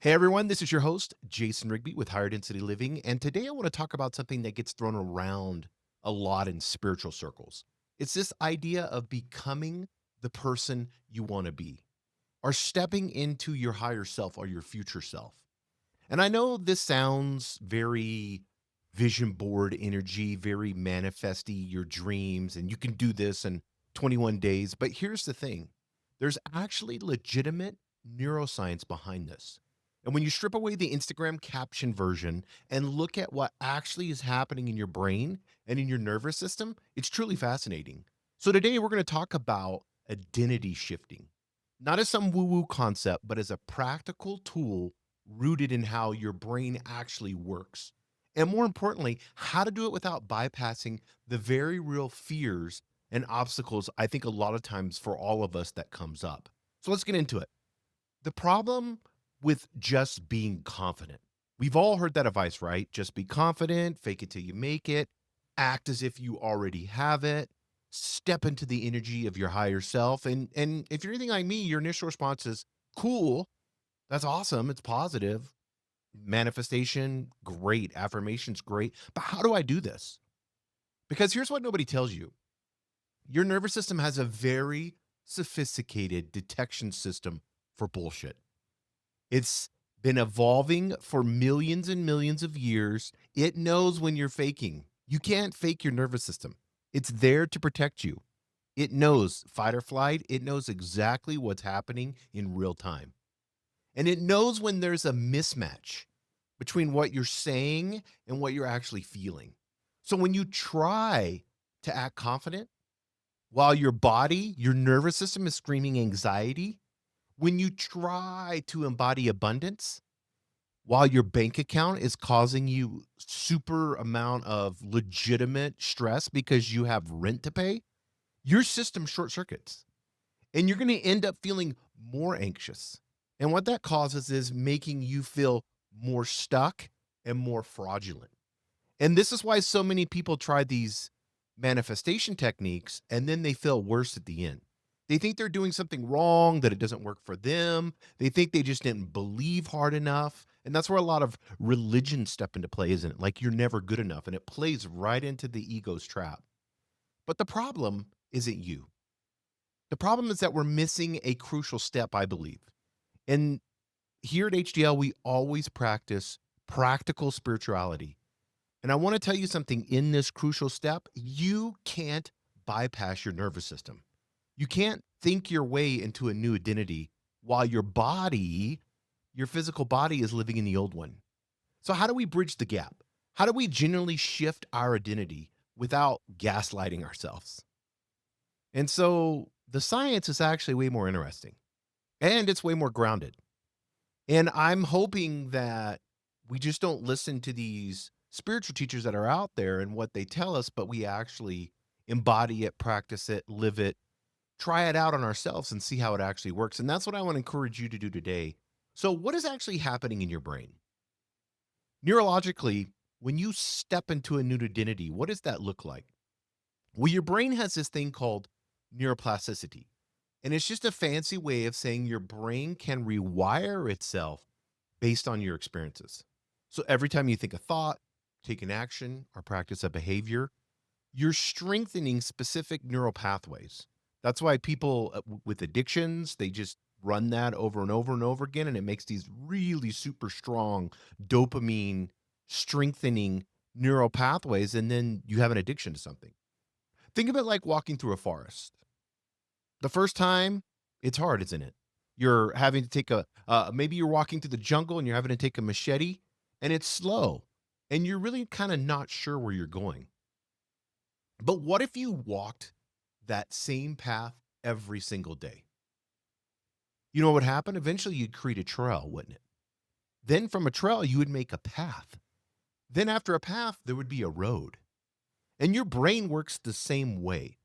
Hey everyone, this is your host, Jason Rigby with Higher Density Living. And today I want to talk about something that gets thrown around a lot in spiritual circles. It's this idea of becoming the person you want to be, or stepping into your higher self or your future self. And I know this sounds very vision board energy, very manifesty your dreams, and you can do this in 21 days. But here's the thing, there's actually legitimate neuroscience behind this. And when you strip away the Instagram caption version and look at what actually is happening in your brain and in your nervous system, it's truly fascinating. So today we're going to talk about identity shifting, not as some woo woo concept, but as a practical tool rooted in how your brain actually works. And more importantly, how to do it without bypassing the very real fears and obstacles I think a lot of times for all of us that comes up. So let's get into it. The problem with just being confident. We've all heard that advice, right? Just be confident, fake it till you make it, act as if you already have it, step into the energy of your higher self. And if you're anything like me, your initial response is cool. That's awesome. It's positive. Manifestation, great. Affirmations, great. But how do I do this? Because here's what nobody tells you, your nervous system has a very sophisticated detection system for bullshit. It's been evolving for millions and millions of years. It knows when you're faking. You can't fake your nervous system. It's there to protect you. It knows fight or flight. It knows exactly what's happening in real time. And it knows when there's a mismatch between what you're saying and what you're actually feeling. So when you try to act confident while your body, your nervous system is screaming anxiety, when you try to embody abundance while your bank account is causing you super amount of legitimate stress because you have rent to pay, your system short circuits and you're going to end up feeling more anxious. And what that causes is making you feel more stuck and more fraudulent. And this is why so many people try these manifestation techniques and then they feel worse at the end. They think they're doing something wrong, that it doesn't work for them. They think they just didn't believe hard enough. And that's where a lot of religion step into play, isn't it? Like you're never good enough. And it plays right into the ego's trap. But the problem isn't you. The problem is that we're missing a crucial step, I believe. And here at HDL, we always practice practical spirituality. And I want to tell you something in this crucial step. You can't bypass your nervous system. You can't think your way into a new identity while your body, your physical body, is living in the old one. So, how do we bridge the gap? How do we genuinely shift our identity without gaslighting ourselves? And so, the science is actually way more interesting and it's way more grounded. And I'm hoping that we just don't listen to these spiritual teachers that are out there and what they tell us, but we actually embody it, practice it, live it, try it out on ourselves and see how it actually works. And that's what I want to encourage you to do today. So, what is actually happening in your brain? Neurologically, when you step into a new identity, what does that look like? Well, your brain has this thing called neuroplasticity. And it's just a fancy way of saying your brain can rewire itself based on your experiences. So every time you think a thought, take an action, or practice a behavior, you're strengthening specific neural pathways. That's why people with addictions, they just run that over and over and over again, and it makes these really super strong dopamine strengthening neural pathways. And then you have an addiction to something. Think of it like walking through a forest. The first time, it's hard, isn't it? You're having to take a maybe you're walking through the jungle and you're having to take a machete and it's slow and you're really kind of not sure where you're going. But what if you walked that same path every single day? You know what would happen? Eventually you'd create a trail, wouldn't it? Then from a trail, you would make a path. Then after a path, there would be a road. And your brain works the same way.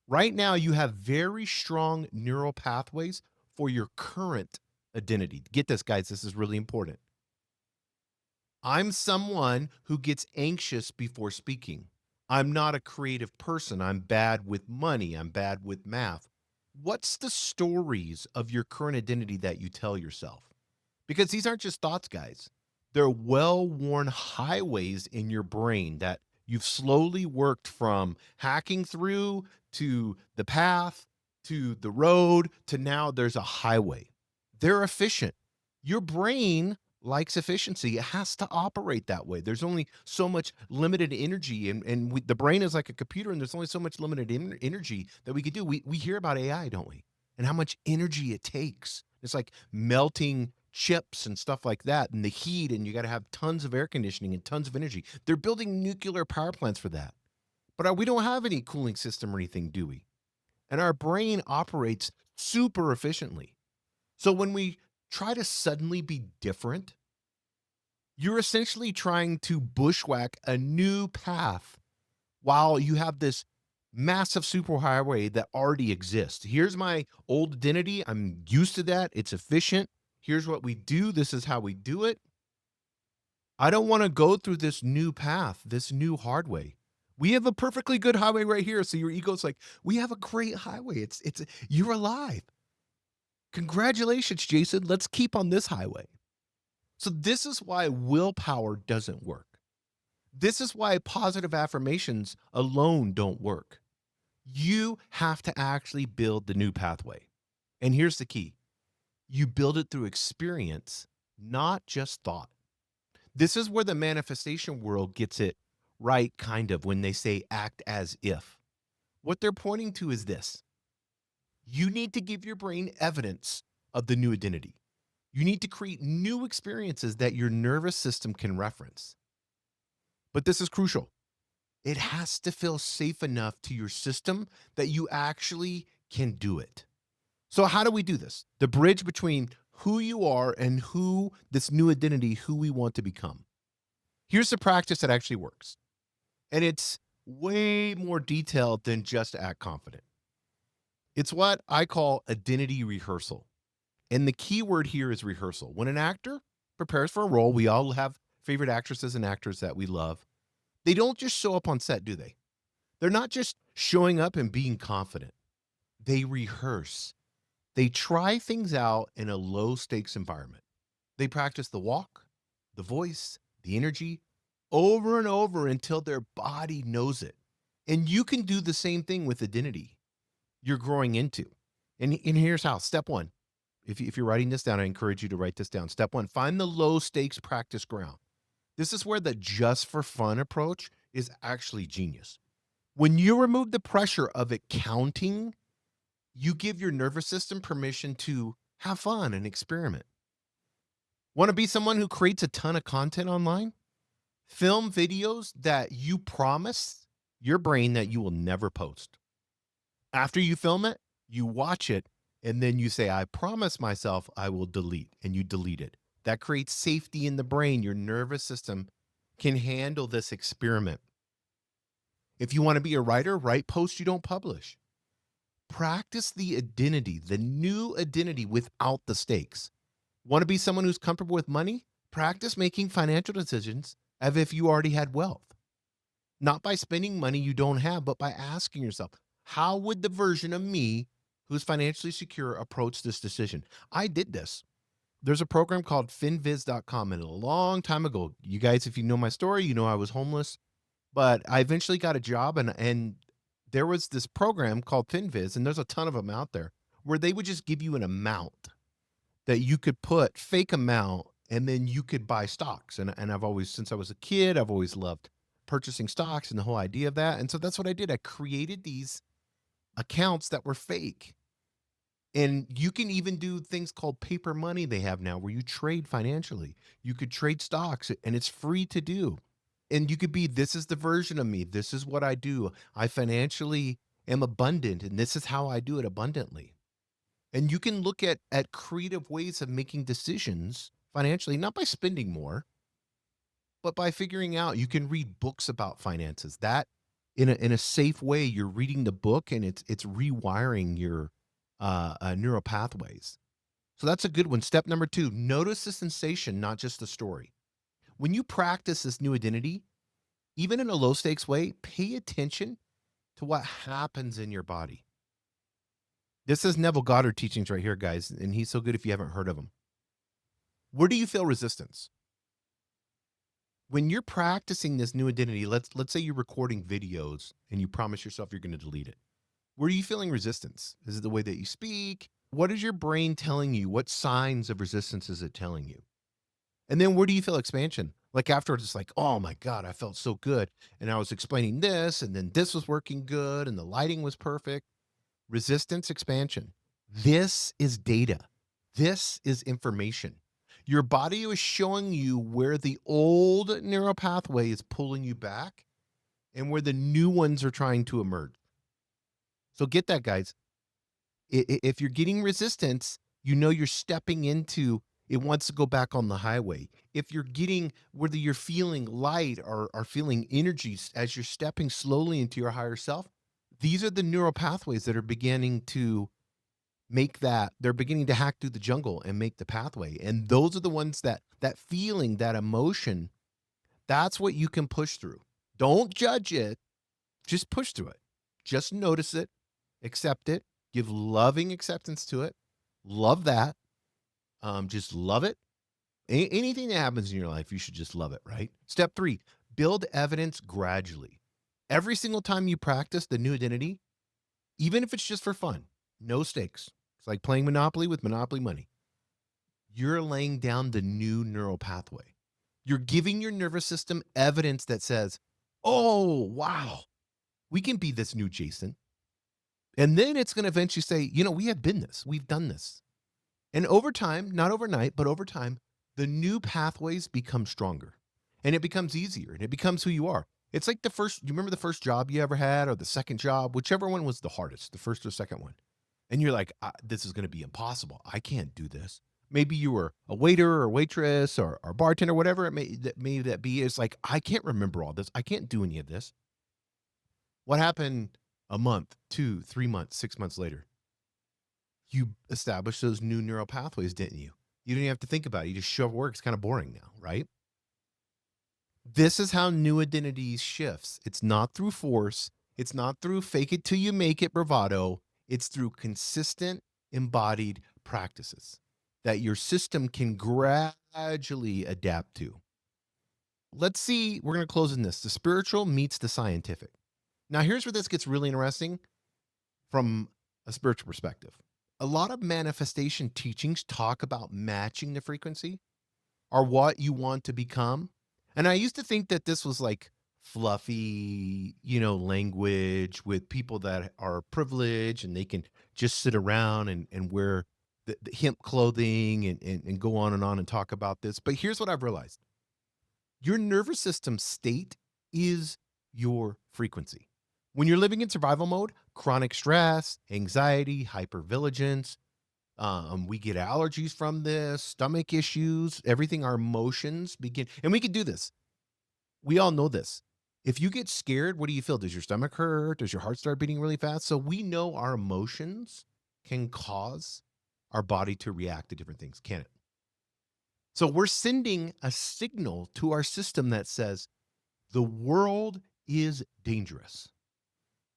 Right now, you have very strong neural pathways for your current identity. Get this, guys, this is really important. I'm someone who gets anxious before speaking. I'm not a creative person. I'm bad with money. I'm bad with math. What's the stories of your current identity that you tell yourself? Because these aren't just thoughts, guys. They're well-worn highways in your brain that you've slowly worked from hacking through to the path to the road to now there's a highway. They're efficient. Your brain likes efficiency. It has to operate that way. There's only so much limited energy, and the brain is like a computer, and there's only so much limited energy that we could do. We hear about AI, don't we? And how much energy it takes. It's like melting chips and stuff like that, and the heat, and you got to have tons of air conditioning and tons of energy. They're building nuclear power plants for that. But we don't have any cooling system or anything, do we? And our brain operates super efficiently. So when we try to suddenly be different, you're essentially trying to bushwhack a new path while you have this massive superhighway that already exists. Here's my old identity. I'm used to that. It's efficient. Here's what we do. This is how we do it. I don't want to go through this new path, this new hard way. We have a perfectly good highway right here. So your ego's like, we have a great highway. It's you're alive. Congratulations, Jason. Let's keep on this highway. So this is why willpower doesn't work. This is why positive affirmations alone don't work. You have to actually build the new pathway. And here's the key: you build it through experience, not just thought. This is where the manifestation world gets it right, kind of, when they say act as if. What they're pointing to is this: you need to give your brain evidence of the new identity. You need to create new experiences that your nervous system can reference. But this is crucial. It has to feel safe enough to your system that you actually can do it. So, how do we do this? The bridge between who you are and who this new identity, who we want to become. Here's the practice that actually works. And it's way more detailed than just act confident. It's what I call identity rehearsal. And the key word here is rehearsal. When an actor prepares for a role, we all have favorite actresses and actors that we love. They don't just show up on set, do they? They're not just showing up and being confident. They rehearse. They try things out in a low stakes environment. They practice the walk, the voice, the energy over and over until their body knows it. And you can do the same thing with identity you're growing into. And here's how. Step one: if you're writing this down, I encourage you to write this down. Step one: find the low stakes practice ground. This is where the just for fun approach is actually genius. When you remove the pressure of it counting, you give your nervous system permission to have fun and experiment. Want to be someone who creates a ton of content online? Film videos that you promise your brain that you will never post. After you film it, you watch it, and then you say, I promise myself I will delete, and you delete it. That creates safety in the brain. Your nervous system can handle this experiment. If you want to be a writer, write posts you don't publish. Practice the identity, the new identity without the stakes. Want to be someone who's comfortable with money? Practice making financial decisions as if you already had wealth. Not by spending money you don't have, but by asking yourself, how would the version of me who's financially secure approach this decision? I did this. There's a program called finviz.com, and a long time ago, you guys, if you know my story, you know I was homeless, but I eventually got a job, and there was this program called FinViz, and there's a ton of them out there, where they would just give you an amount that you could put, fake amount, and then you could buy stocks. And I've always, since I was a kid, I've always loved purchasing stocks and the whole idea of that. And so that's what I did. I created these accounts that were fake. And you can even do things called paper money they have now where you trade financially. You could trade stocks and it's free to do. And you could be, this is the version of me. This is what I do. I financially am abundant and this is how I do it abundantly. And you can look at creative ways of making decisions financially, not by spending more, but by figuring out. You can read books about finances. That in a safe way, you're reading the book and it's rewiring your neural pathways. So that's a good one. Step number 2, notice the sensation, not just the story. When you practice this new identity, even in a low stakes way, pay attention to what happens in your body. This is Neville Goddard teachings right here, guys, and he's so good if you haven't heard of him. Where do you feel resistance? When you're practicing this new identity, let's say you're recording videos and you promise yourself you're going to delete it. Where are you feeling resistance? Is it the way that you speak? What is your brain telling you? What signs of resistance is it telling you? And then where do you feel expansion? Like afterwards, it's like, oh my God, I felt so good. And I was explaining this, and then this was working good, and the lighting was perfect. Resistance, expansion. This is data. This is information. Your body is showing you where the old neural pathway is pulling you back and where the new ones are trying to emerge. So get that, guys. If you're getting resistance, you know you're stepping into it wants to go back on the highway. If you're getting whether you're feeling light or feeling energies as you're stepping slowly into your higher self, these are the neural pathways that are beginning to make that they're beginning to hack through the jungle and make the pathway. And those are the ones that feeling, that emotion, that's what you can push through. Don't judge it, just push through it. Just notice it, accept it, give loving acceptance to it. Love that. Just love it. Anything that happens in your life, you should just love it, right? Step 3, build evidence gradually. Every single time you practice the new identity, even if it's just for fun, no stakes. It's like playing Monopoly with Monopoly money. You're laying down the new neural pathway. You're giving your nervous system evidence that says, oh, wow, we can be this new Jason. And then it's going to eventually say, we have been this, we've done this. And over time, not overnight, but over time, the new pathways become stronger and it becomes easier and it becomes who you are. It's like you remember the first job you ever had or the second job, whichever one was the hardest, the first or second one. And you're like, this is going to be impossible. I can't do this. Maybe you were a waiter or waitress or bartender, whatever it may that be. It's like, I can't remember all this. I can't do any of this. What happened a month, 2, 3 months, 6 months later? You established those new neural pathways, didn't you? You didn't have to think about it. You just show up at work. It's kind of boring now, right? This is how new identity shifts. It's not through force. It's not through fake it till you make it bravado. It's through consistent embodied practices that your system can gradually adapt to. Let's see, we're going to close in this. The spiritual meets the scientific. Now, here's where this gets really interesting from a spiritual perspective. A lot of manifestation teachings talk about matching the frequency or what you want to become. And I used to think that this was like fluffy, language with people that are privileged and they can just sit around and wear the hemp clothing and go on and talk about this. But here's what I've realized. Your nervous system state is your frequency. When you're living in survival mode, chronic stress, anxiety, hypervigilance, we get allergies from this, stomach issues, everything, our emotions begin. And we can do this. We all know this. If you get scared, what do you feel? Does your stomach hurt? Does your heart start beating really fast? So we know our emotions can cause our body to react to different things, can it? So we're sending a signal to our system that says the world is dangerous.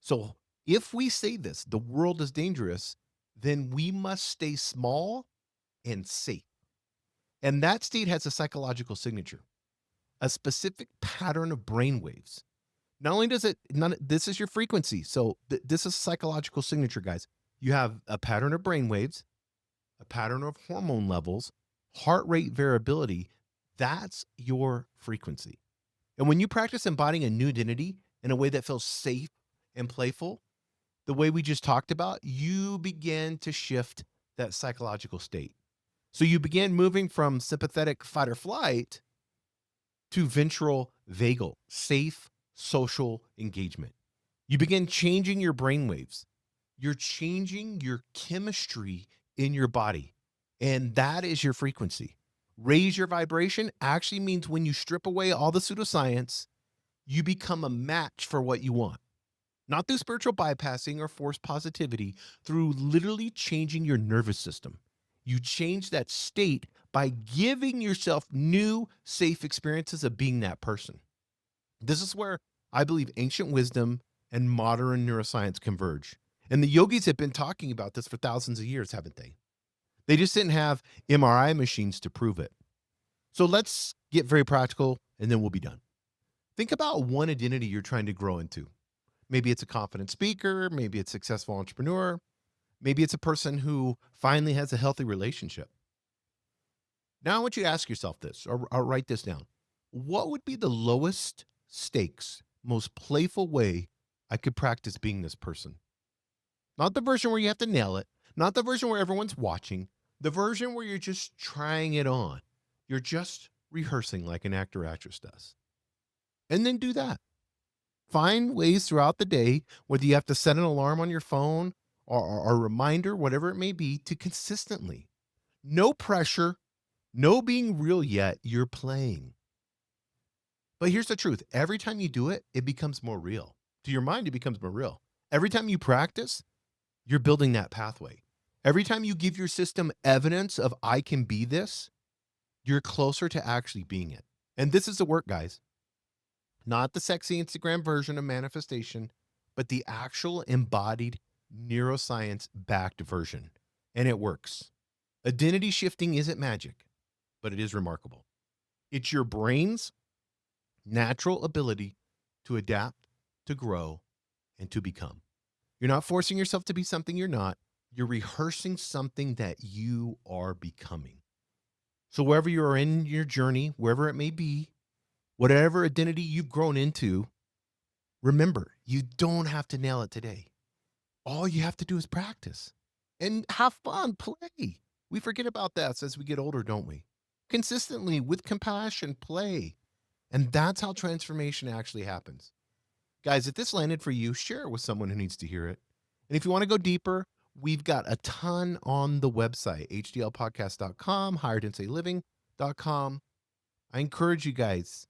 So if we say this, the world is dangerous, then we must stay small and safe. And that state has a psychological signature, a specific pattern of brain waves. Not only does this is your frequency. So this is psychological signature, guys. You have a pattern of brain waves, a pattern of hormone levels, heart rate variability. That's your frequency. And when you practice embodying a new identity in a way that feels safe and playful, the way we just talked about, you begin to shift that psychological state. So you begin moving from sympathetic fight or flight to ventral vagal, safe social engagement. You begin changing your brain waves. You're changing your chemistry in your body. And that is your frequency. Raise your vibration actually means when you strip away all the pseudoscience, you become a match for what you want. Not through spiritual bypassing or forced positivity, through literally changing your nervous system. You change that state by giving yourself new, safe experiences of being that person. This is where I believe ancient wisdom and modern neuroscience converge. And the yogis have been talking about this for thousands of years, haven't they? They just didn't have MRI machines to prove it. So let's get very practical and then we'll be done. Think about one identity you're trying to grow into. Maybe it's a confident speaker, maybe it's a successful entrepreneur, maybe it's a person who finally has a healthy relationship. Now I want you to ask yourself this or write this down. What would be the lowest stakes, most playful way I could practice being this person? Not the version where you have to nail it, not the version where everyone's watching, the version where you're just trying it on. You're just rehearsing like an actor or actress does. And then do that. Find ways throughout the day, whether you have to set an alarm on your phone or a reminder, whatever it may be, to consistently. No pressure, no being real yet. You're playing. But here's the truth, every time you do it, it becomes more real. To your mind, it becomes more real. Every time you practice, you're building that pathway. Every time you give your system evidence of I can be this, you're closer to actually being it. And this is the work, guys. Not the sexy Instagram version of manifestation, but the actual embodied neuroscience backed version. And it works. Identity shifting isn't magic, but it is remarkable. It's your brain's natural ability to adapt, to grow, and to become. You're not forcing yourself to be something you're not. You're rehearsing something that you are becoming. So, wherever you are in your journey, wherever it may be, whatever identity you've grown into, remember, you don't have to nail it today. All you have to do is practice and have fun, play. We forget about that as we get older, don't we? Consistently, with compassion, play. And that's how transformation actually happens. Guys, if this landed for you, share it with someone who needs to hear it. And if you want to go deeper, we've got a ton on the website, hdlpodcast.com, higherdensityLiving.com. I encourage you guys,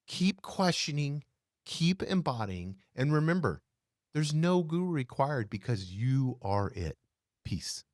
keep questioning, keep embodying, and remember, there's no guru required because you are it. Peace.